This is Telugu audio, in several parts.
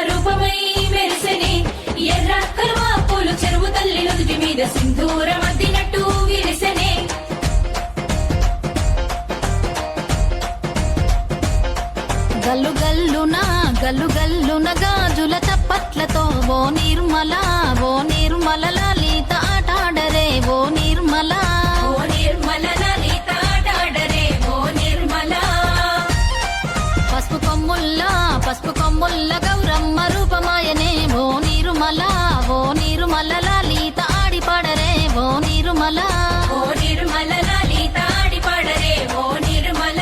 రూపమై మెరిసెనే ఎర్ర కలువ పూలు చెరువు తల్లి నుదుటి మీద సింధూరం అద్దినట్టు విరిసెనే గల్లు గల్లున గాజుల చప్పట్లతో ఓ నిర్మల లలిత ఆటాడరే ఓ నిర్మల లలిత ఆటాడరే ఓ నిర్మల పసుపు కొమ్ముల్ల గౌరమ్మ రూపమాయనే ఓ నిర్మల లలిత ఆడిపాడరే ఓ నిర్మల లలిత ఆడిపాడరే ఓ నిర్మల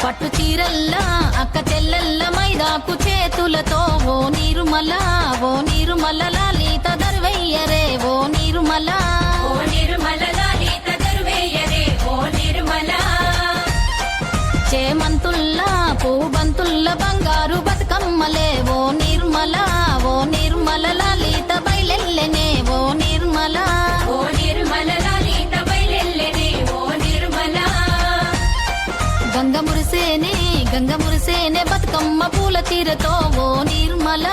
పట్టు చీరల్లా అక్క చెల్లెల్ల మైదాకు చేతులతో ఓ నిర్మల లలిత దర్వయ్యరే ఓ నిర్మల లలిత దర్వయ్యరే ఓ నిర్మల చేమంతుల్లా పూబంతుల్ల బంగారు బతుకమ్మలే ఓ నిర్మల లలిత బయలెల్లెనే ఓ నిర్మల లలిత బయలెల్లెనే ఓ నిర్మల గంగ మురిసేనే బతుకమ్మ పూల తీరతో ఓ నిర్మల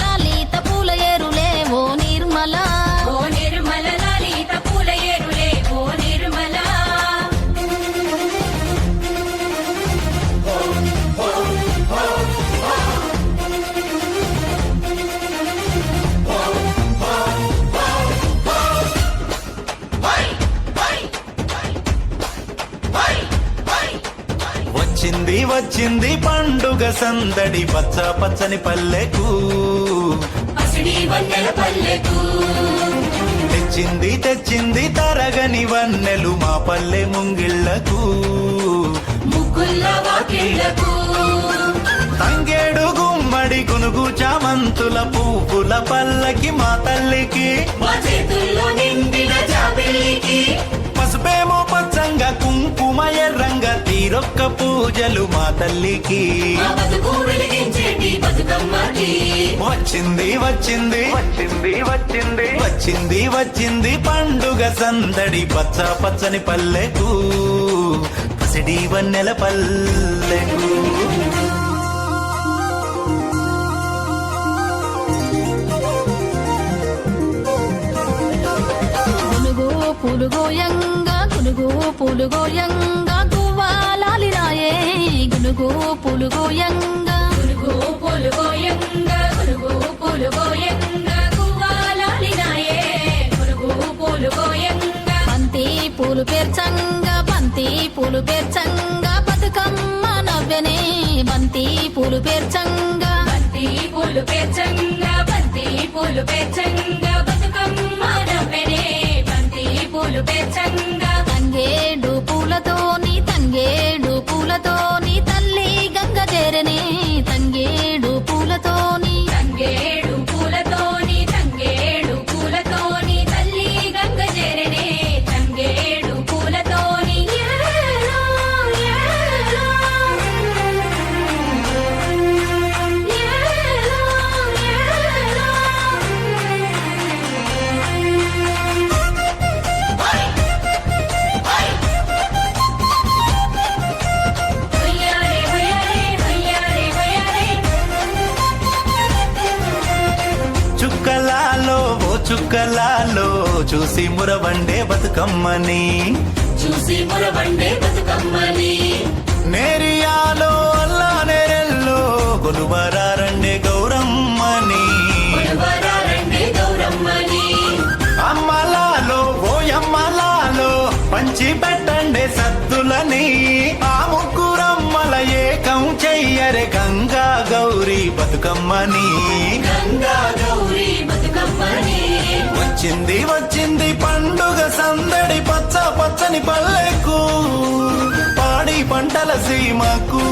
లలిత పూల ఏరులే ఓ నిర్మల లలిత పూల ఏరులే ఓ నిర్మల వచ్చింది పండుగ సందడి పచ్చని పల్లెకు పసిడి వన్నెల పల్లెకు తెచ్చింది తరగని వన్నెలు మా పల్లె ముంగిళ్లకు ముగ్గుల్ల వాకిళ్లకు తంగేడు గుమ్మడి గునుగు చామంతుల పువ్వుల పల్లకి మా తల్లికి మా చేతుల్లో నిండిన జాబిల్లికి పసుపేమో పచ్చంగా కుంకుమ ఎర్రంగా తీరొక్క పూజలు మా తల్లికి మా బతుకు వెలిగించేటి బతుకమ్మకి వచ్చింది పండుగ సందడి పచ్చని పల్లెకు పసిడి వన్నెల పల్లెకు గునుగు పూలుగోయంగా గువ్వాలాలిరాయే గునుగు పూలుగోయంగా గువ్వాలాలినాయే గునుగు పూలుగోయంగా బంతి పూలు పేర్చంగా బతుకమ్మ నవ్వెనే బంతి పూలు పేర్చంగా బతుకమ్మ నవ్వెనే బంతి పూలు పేర్చంగా తంగేడు పూలతోని తల్లి గంగ చేరనే తంగేడు పూలతోని తల్లి గంగ చేరనే తంగేడు పూలతోని చుక్కలాలో చూసి మురవండే బతుకమ్మని నేరియాలో అల్లా నేరెల్లో కొలువరారండే గౌరమ్మని అమ్మలాలో ఓయమ్మలాలో పంచి పెట్టండే సద్దులని ఆ ముగ్గురమ్మల ఏకం చెయ్యరే గంగా గౌరీ బతుకమ్మని వచ్చింది పండుగ సందడి పచ్చని పల్లెకు పాడి పంటల సీమకు